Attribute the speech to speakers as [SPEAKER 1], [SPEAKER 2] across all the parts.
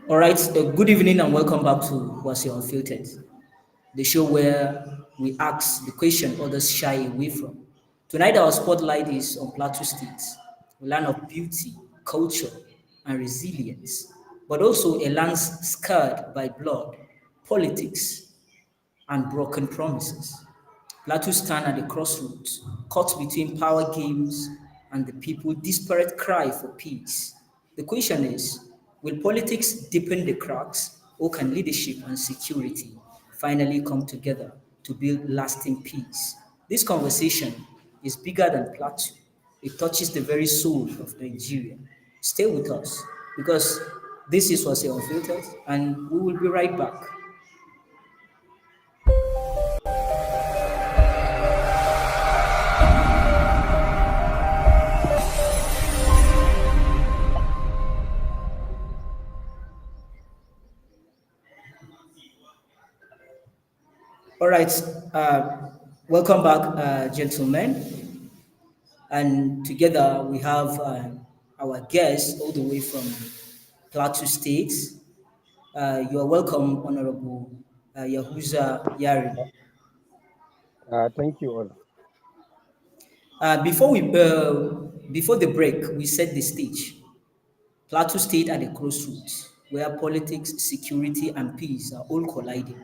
[SPEAKER 1] All right, good evening and welcome back to Wase Unfiltered, the show where we ask the question others shy away from. Tonight, our spotlight is on Plateau State, a land of beauty, culture, and resilience, but also a land scarred by blood, politics, and broken promises. Plateau stand at the crossroads, caught between power games and the people's desperate cry for peace. The question is, will politics deepen the cracks, or can leadership and security finally come together to build lasting peace? This conversation is bigger than Plateau. It touches the very soul of Nigeria. Stay with us because this is Wase Unfiltered, and we will be right back. All right, welcome back, gentlemen. And together we have our guest all the way from Plateau State. You are welcome, Honorable Yahuza Yari.
[SPEAKER 2] Thank you all.
[SPEAKER 1] Before the break, we set the stage. Plateau State at the crossroads, where politics, security, and peace are all colliding.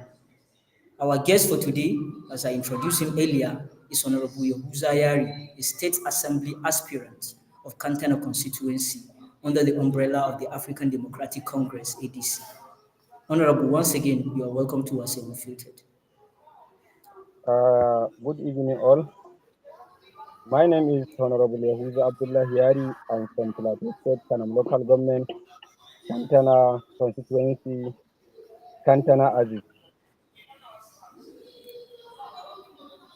[SPEAKER 1] Our guest for today, as I introduced him earlier, is Honorable Yahuza Yari, a state assembly aspirant of Kantana constituency under the umbrella of the African Democratic Congress, ADC. Honorable, once again, you are welcome to us Unfiltered.
[SPEAKER 2] Good evening, all. My name is Honorable Yahuza Abdullah Hiari. I'm from Plateau State, Kanam local government, Kantana constituency, Kantana Aziz.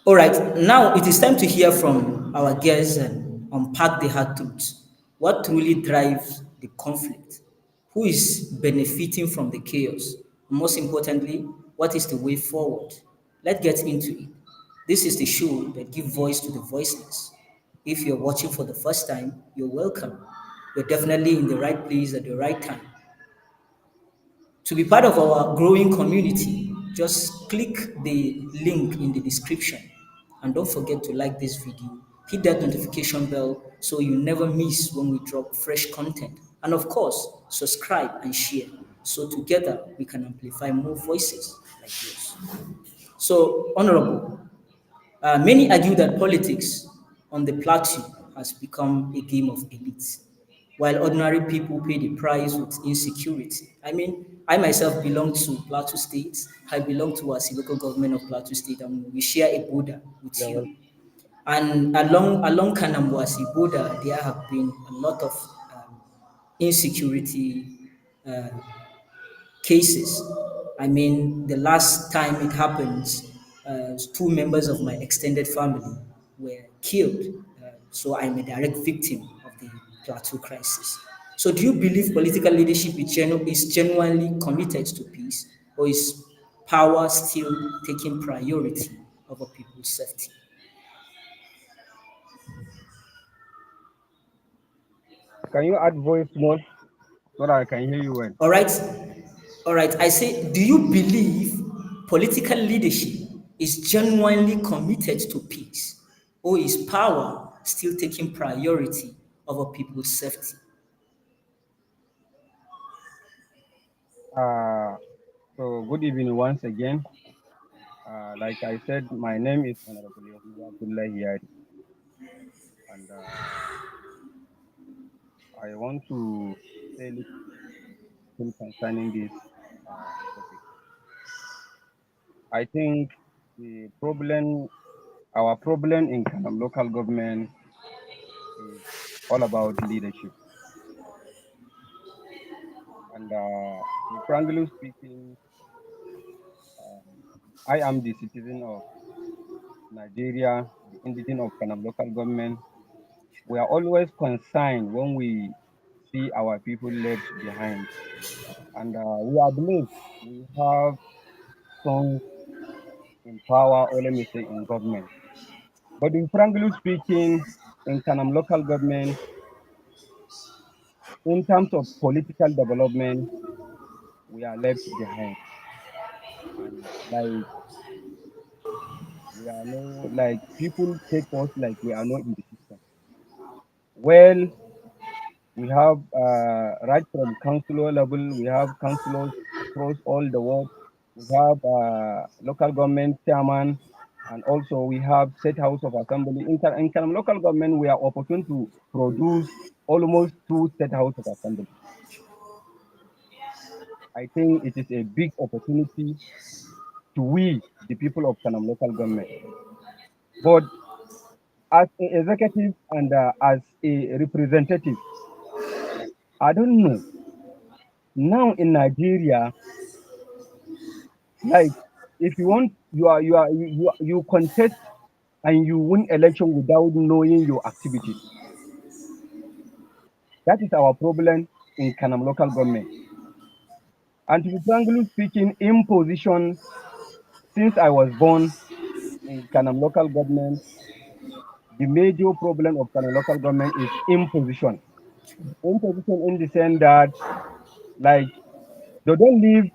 [SPEAKER 1] All right, now it is time to hear from our guests and unpack the hard truths. What truly drives the conflict? Who is benefiting from the chaos? Most importantly, what is the way forward? Let's get into it. This is the show that gives voice to the voiceless. If you're watching for the first time, you're welcome. You're definitely in the right place at the right time. To be part of our growing community, just click the link in the description and don't forget to like this video. Hit that notification bell so you never miss when we drop fresh content. And of course, subscribe and share so together we can amplify more voices like yours. So, Honorable, many argue that politics on the plateau has become a game of elites, while ordinary people pay the price with insecurity. I mean, I myself belong to Plateau State. I belong to our local government of Plateau State, and we share a border with
[SPEAKER 2] Yeah, well,
[SPEAKER 1] you. And along Kanamwasi border, there have been a lot of insecurity uh, cases. I mean, the last time it happened, two members of my extended family were killed. So I'm a direct victim of the plateau crisis. So, do you believe political leadership is genuinely committed to peace, or is power still taking priority over people's safety?
[SPEAKER 2] can you add voice more so that I can hear you well?
[SPEAKER 1] All right. All right. I say, do you believe political leadership is genuinely committed to peace, or is power still taking priority over people's safety?
[SPEAKER 2] Uh, good evening once again. Like I said, my name is Honorable Yahuza Abdullah Hiari, and I want to say a little concerning this topic. I think the problem, our problem in Kanam local government is all about leadership. And frankly speaking, um, I am the citizen of Nigeria, the indigene of Kanam local government. We are always concerned when we see our people left behind. And we are believed we have sons in power, or let me say in government. But in frankly speaking, in Kanam local government, in terms of political development, we are left behind, and like we are no like people take us like we are not in the system. Well, we have right from councillor level, we have councillors across all the world. We have local government chairman, and also we have state house of assembly. In Kanam local government, we are opportune to produce almost two state house of assembly. I think it is a big opportunity to we, the people of Kanam local government. But as an executive and as a representative, I don't know. Now in Nigeria, like if you want, you contest and you win election without knowing your activities. That is our problem in Kanam local government. And to be frankly speaking, imposition since I was born in Kanam local government, the major problem of Kanam local government is imposition. Imposition in the sense that like they don't leave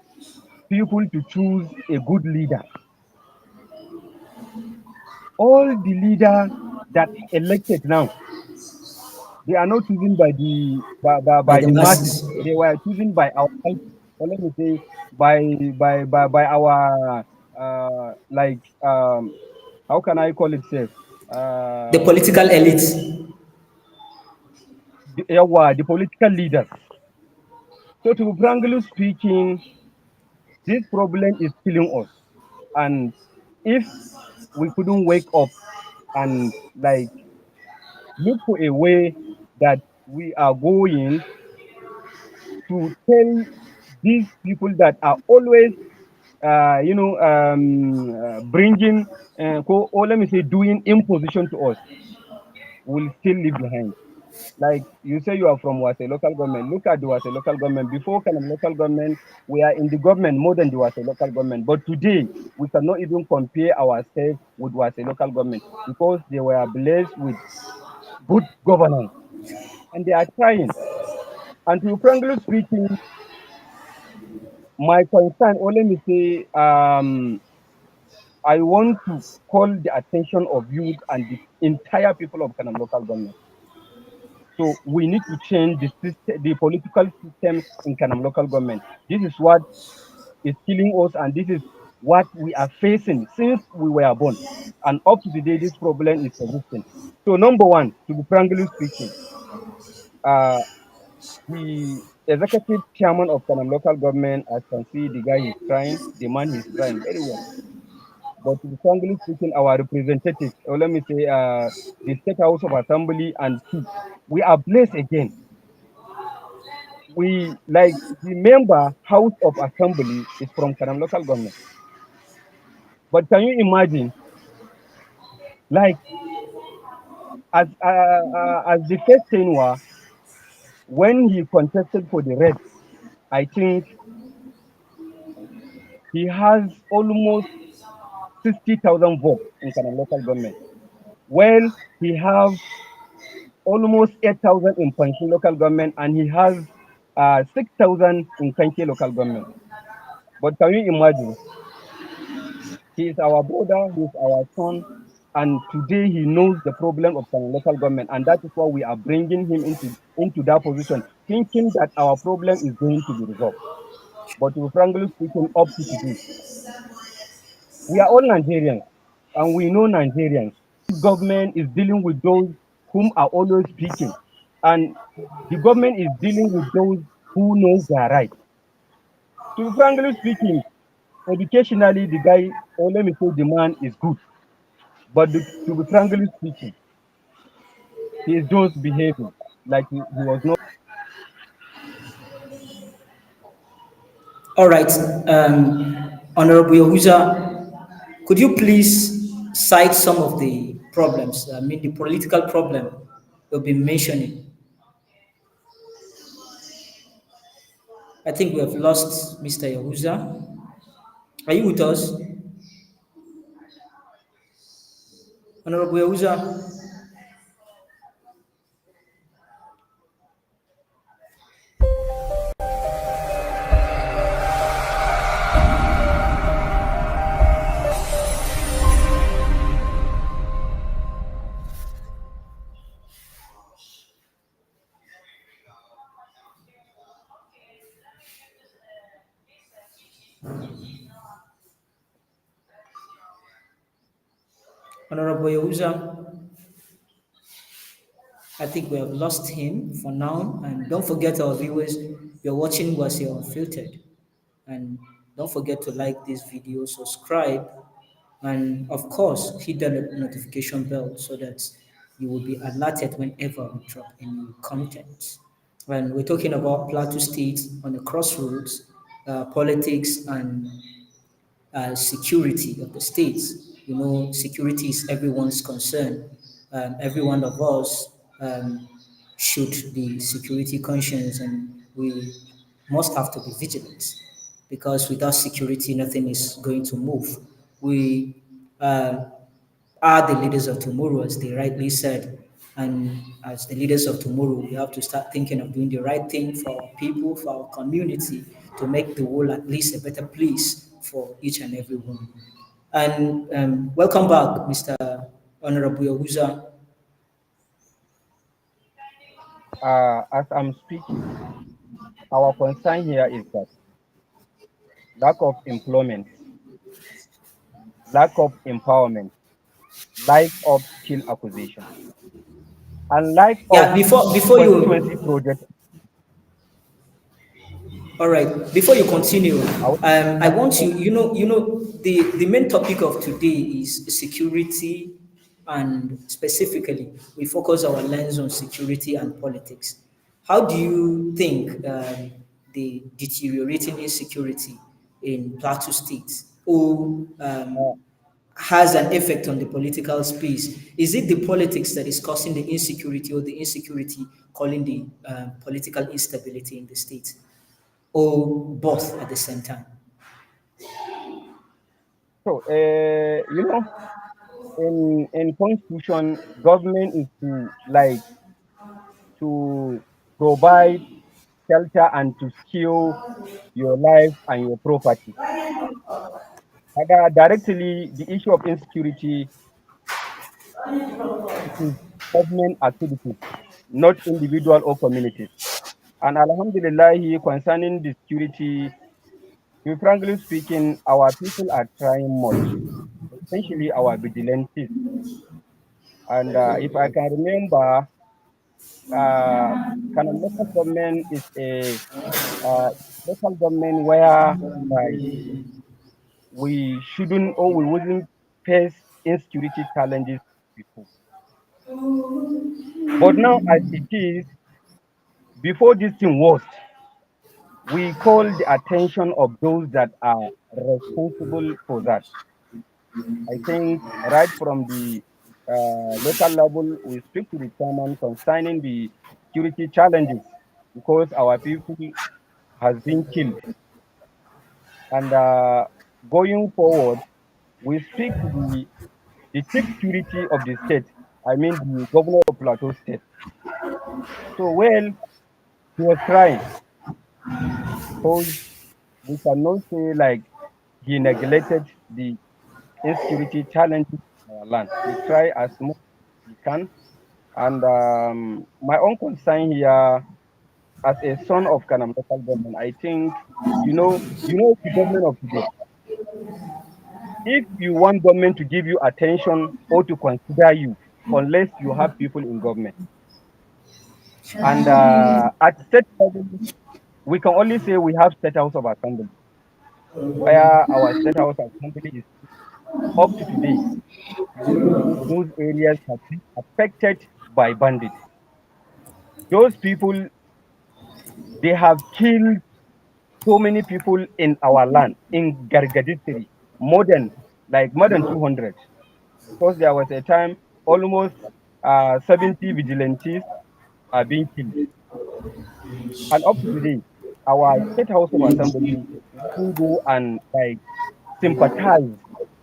[SPEAKER 2] people to choose a good leader. All the leaders that elected now, they are not chosen by
[SPEAKER 1] by
[SPEAKER 2] by
[SPEAKER 1] the
[SPEAKER 2] the masses.
[SPEAKER 1] masses.
[SPEAKER 2] They were chosen by our country. Or let me say by by our like how can I call it safe?
[SPEAKER 1] The political elite.
[SPEAKER 2] The political leaders. So to be frankly speaking, this problem is killing us. And if we couldn't wake up and like look for a way that we are going to tell these people that are always bringing or let me say doing imposition to us will still leave behind. Like you say, you are from Wase local government. Look at the Wase local government. Before kind of local government, we are in the government more than the Wase local government. But today, we cannot even compare ourselves with Wase local government because they were blessed with good governance and they are trying. And to be frankly speaking, my concern, or let me say, I want to call the attention of youth and the entire people of Kanam local government. So we need to change the system, the political system in Kanam local government. This is what is killing us, and this is what we are facing since we were born. And up to today, this problem is persistent. So number one, to be frankly speaking, uh, the executive chairman of Kanam local government, as can see, the guy is trying, the man is trying very well. But to be frankly speaking, our representatives, or let me say, the State House of Assembly and two, we are blessed again. We like the member House of Assembly is from Kanam local government. But can you imagine, like as the first tenure, when he contested for the red, I think he has almost 60,000 votes in Kanam local government. Well, he have almost 8,000 in Panchi local government, and he has 6,000 in Kanki local government. But can you imagine? He is our brother, he is our son, and today he knows the problem of the local government, and that is why we are bringing him into that position, thinking that our problem is going to be resolved. But to be frankly speaking, up to today, we are all Nigerians, and we know Nigerians. This government is dealing with those whom are always speaking, and the government is dealing with those who know their right. To be frankly speaking, educationally, the guy, or let me say, the man is good. But to be frankly speaking, he is just behaving like he was not.
[SPEAKER 1] All right. Honorable Yahuza, could you please cite some of the problems, I mean, the political problem you've been mentioning? I think we have lost Mr. Yahuza. Are you with us? Honorable Yahuza? Honorable Yehuza, I think we have lost him for now. And don't forget, our viewers, you're watching Wase Unfiltered. And don't forget to like this video, subscribe, and of course, hit the notification bell so that you will be alerted whenever we drop any content. And we're talking about Plateau State on the crossroads, politics, and security of the states. You know, security is everyone's concern. Every one of us should be security conscious, and we must have to be vigilant because without security, nothing is going to move. We uh, are the leaders of tomorrow, as they rightly said. And as the leaders of tomorrow, we have to start thinking of doing the right thing for our people, for our community, to make the world at least a better place for each and every one. And welcome back, Mr. Honorable Yahuza.
[SPEAKER 2] As I'm speaking, our concern here is that lack of employment, lack of empowerment, lack of skill acquisition, and lack of
[SPEAKER 1] Yeah, before
[SPEAKER 2] constituency
[SPEAKER 1] you
[SPEAKER 2] project.
[SPEAKER 1] All right. Before you continue,
[SPEAKER 2] I want
[SPEAKER 1] I want you. The main topic of today is security, and specifically, we focus our lens on security and politics. How do you think the deteriorating insecurity in Plateau State or
[SPEAKER 2] uh,
[SPEAKER 1] has an effect on the political space? Is it the politics that is causing the insecurity, or the insecurity calling the political instability in the state? Or both at the same time?
[SPEAKER 2] so, in constitution, government is to like to provide shelter and to secure your life and your property. And, directly, the issue of insecurity, it is government activities, not individual or communities. And Alhamdulillah, concerning the security, to be frankly speaking, our people are trying much, especially our vigilantes. And if I can remember, uh, Canada local government is a uh, local government where like we shouldn't or we wouldn't face insecurity challenges before. But now, as it is, before this thing was, we call the attention of those that are responsible for that. I think right from the local level, we speak to the chairman concerning the security challenges because our people has been killed. And going forward, we speak to the chief security of the state. I mean the governor of Plateau State. So well, he was trying because we cannot say like he neglected the insecurity challenges in our land. He tried as much as he can. And my own concern here, as a son of Kanam local government, I think the government of today. If you want government to give you attention or to consider you, unless you have people in government, and at state level, we can only say we have state house of assembly, where our state house of assembly is up to today. Those areas have been affected by bandits. Those people, they have killed so many people in our land, in Gargaditiri, more than 200. Because there was a time almost 70 vigilantes are being killed. And up to today, our state house of assembly will go and like sympathize,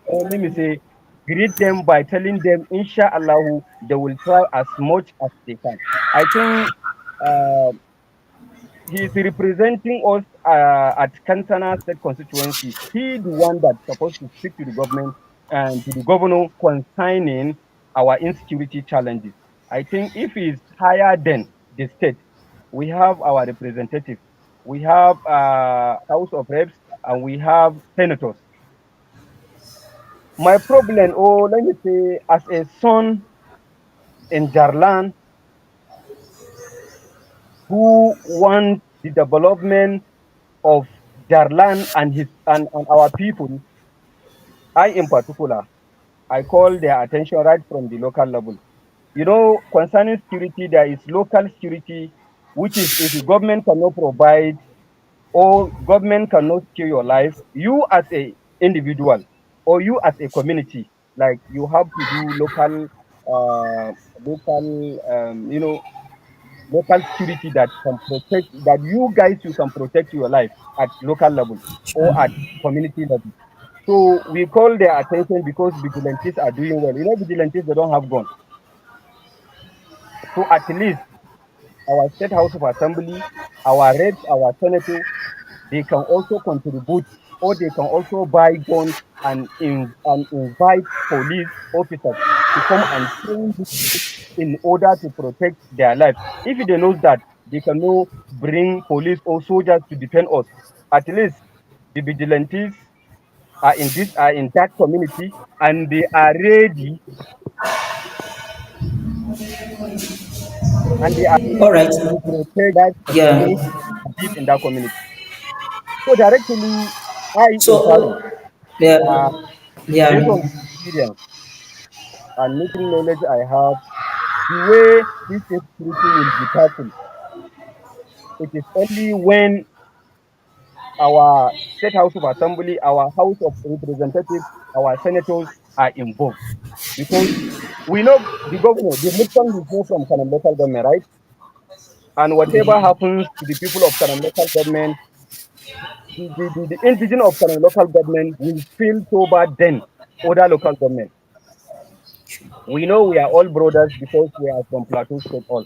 [SPEAKER 2] or let me say, greet them by telling them, inshallah, they will try as much as they can. I think uh, he is representing us at Kantana State constituency. He the one that's supposed to speak to the government and to the governor concerning our insecurity challenges. I think if he's higher than the state, we have our representative. We have House of Reps and we have senators. My problem, or let me say, as a son in Jarlan who wants the development of Jarlan and and our people, I in particular, I call their attention right from the local level. You know, concerning security, there is local security, which is if the government cannot provide or government cannot secure your life, you as a individual or you as a community, like you have to do local local security that can protect that you guys you can protect your life at local level or at community level. So we call their attention because vigilantes are doing well. You know, vigilantes they don't have gun. So at least our state house of assembly, our reps, our senators, they can also contribute or they can also buy guns and invite police officers to come and train in order to protect their lives. If they know that they cannot bring police or soldiers to defend us, at least the vigilantes are in that community and they are ready and they are
[SPEAKER 1] All right.
[SPEAKER 2] to protect that
[SPEAKER 1] Yeah.
[SPEAKER 2] those who live in that community. So directly, I in
[SPEAKER 1] So,
[SPEAKER 2] person, uh,
[SPEAKER 1] yeah,
[SPEAKER 2] based on
[SPEAKER 1] yeah.
[SPEAKER 2] experience and little knowledge I have, the way this insecurity will be tackled, it is only when our state house of assembly, our house of representatives, our senators are involved. Because we know the governor, the mission is not from Kanam local government, right? And whatever happens to the people of Kanam local government, the indigenous of Kanam local government will feel so bad then other local government. We know we are all brothers because we are from Plateau State all.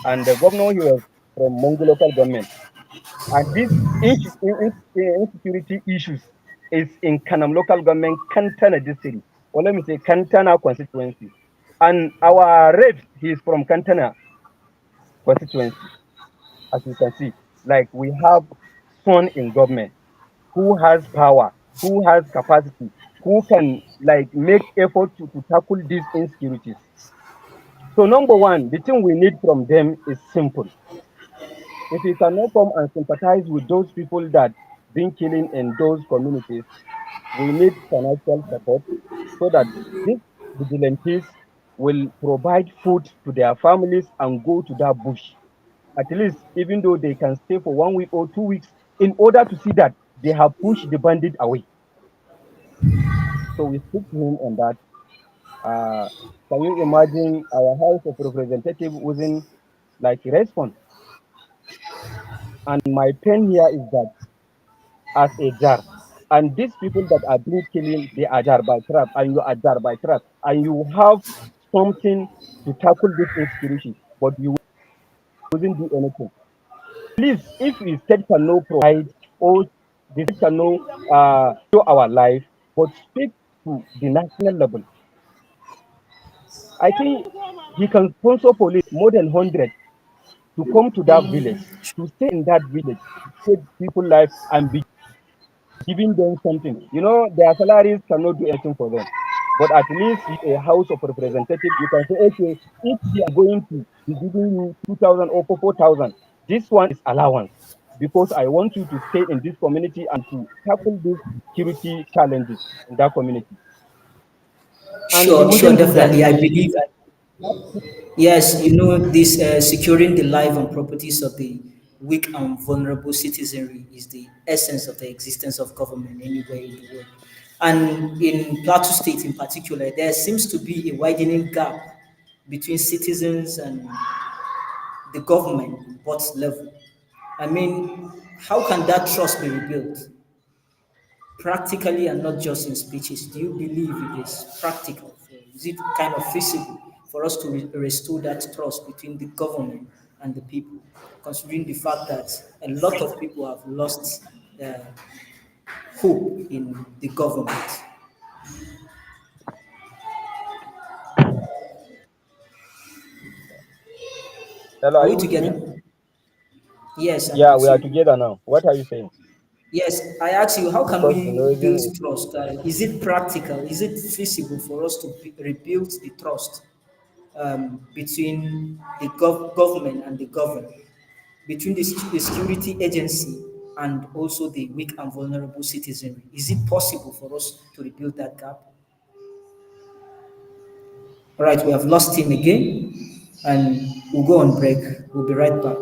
[SPEAKER 2] And the governor, he was from Mongo local government. And these insecurity issues is in Kanam local government, Kantana district, or let me say Kantana constituency. And our rep, he is from Kantana constituency, as you can see. Like we have son in government who has power, who has capacity, who can like make effort to tackle these insecurities. So number one, the thing we need from them is simple. If you cannot come and sympathize with those people that been killing in those communities, we need financial support so that these vigilantes will provide food to their families and go to that bush. At least, even though they can stay for 1 week or 2 weeks, in order to see that they have pushed the bandit away. So we speak to him on that. Uh, can you imagine our House of Representative wasn't like respond? And my pain here is that as a jar. And these people that are being killing, they are jar by trap, and you are jar by trap, and you have something to tackle this insecurity, but you wouldn't do anything. Please, if the state cannot provide or the state cannot show our life, but speak to the national level, I think he can sponsor police more than 100 to come to that village, to stay in that village, to save people life and be giving them something. You know, their salaries cannot do anything for them. But at least a house of representatives, you can say, okay, if they are going to be giving you 2,000 or 4,000, this one is allowance because I want you to stay in this community and to tackle these security challenges in that community. And he
[SPEAKER 1] Sure, sure,
[SPEAKER 2] wouldn't do that.
[SPEAKER 1] definitely. I believe, yes, this securing the life and properties of the weak and vulnerable citizenry is the essence of the existence of government anywhere in the world. And in Plateau State in particular, there seems to be a widening gap between citizens and the government, both level. I mean, how can that trust be rebuilt? Practically and not just in speeches. Do you believe it is practical? Is it kind of feasible for us to restore that trust between the government and the people, considering the fact that a lot of people have lost their hope in the government?
[SPEAKER 2] Hello,
[SPEAKER 1] Are
[SPEAKER 2] are
[SPEAKER 1] we
[SPEAKER 2] you with me?
[SPEAKER 1] together? Yes, I'm
[SPEAKER 2] Yeah,
[SPEAKER 1] with
[SPEAKER 2] we are
[SPEAKER 1] you.
[SPEAKER 2] together now. What are you saying?
[SPEAKER 1] Yes, I ask you, how can
[SPEAKER 2] because
[SPEAKER 1] we build
[SPEAKER 2] even
[SPEAKER 1] trust? Is it practical? Is it feasible for us to rebuild the trust between the government and the governed, between the security agency and also the weak and vulnerable citizenry? Is it possible for us to rebuild that gap? All right, we have lost him again, and we'll go on break. We'll be right back.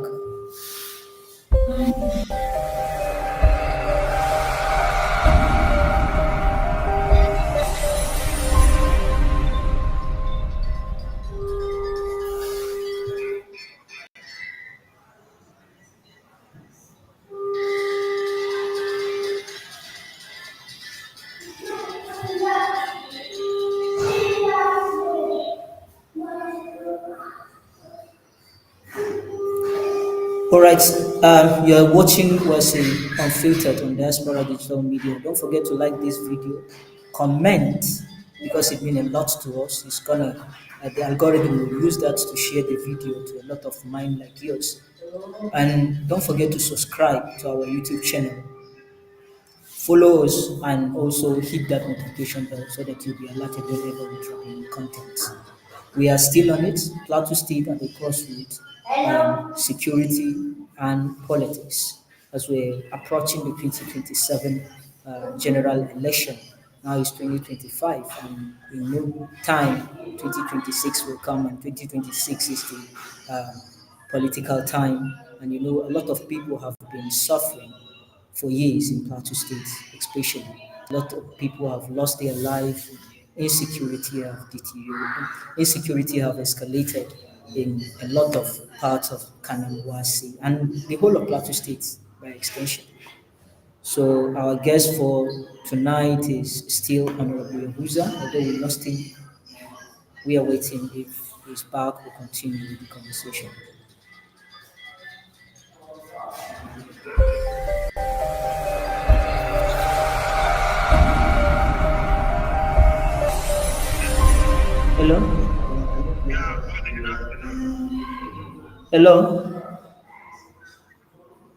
[SPEAKER 1] All right, you're watching Wase Unfiltered on Diaspora Digital Media. Don't forget to like this video, comment because it means a lot to us. It's gonna, the algorithm will use that to share the video to a lot of mind like yours. And don't forget to subscribe to our YouTube channel. Follow us and also hit that notification bell so that you'll be alerted whenever we drop new content. We are still on it. Plateau State at the crossroads, security and politics, as we're approaching the 2027 general election. Now it's 2025, and in no time, 2026 will come, and 2026 is the political time. And you know, a lot of people have been suffering for years in Plateau State, especially. A lot of people have lost their life. Insecurity have deteriorated. Insecurity have escalated in a lot of parts of Kanamwasi and the whole of Plateau State by extension. So our guest for tonight is still Honorable Yahuza, although we lost him. We are waiting if he's back. We'll continue with the conversation. Hello? Hello?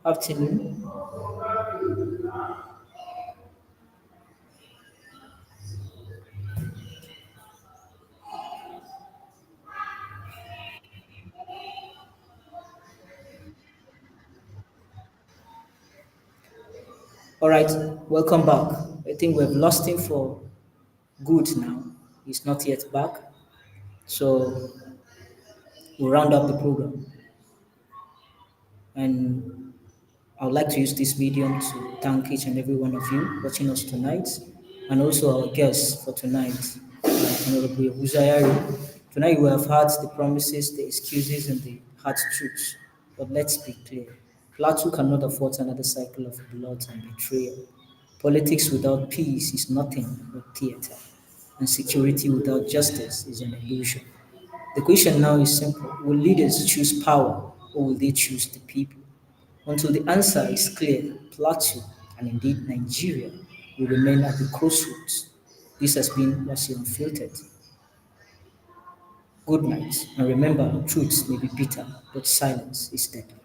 [SPEAKER 1] Afternoon. All right, welcome back. I think we've lost him for good now. He's not yet back. So we'll round up the program. And I would like to use this medium to thank each and every one of you watching us tonight, and also our guests for tonight, Honorable Uzayari. Tonight we have heard the promises, the excuses, and the hard truths. But let's be clear. Plateau cannot afford another cycle of blood and betrayal. Politics without peace is nothing but theater, and security without justice is an illusion. The question now is simple. Will leaders choose power or will they choose the people? Until the answer is clear, Plateau and indeed Nigeria will remain at the crossroads. This has been Wase Unfiltered. Good night, and remember, truth may be bitter, but silence is deadly.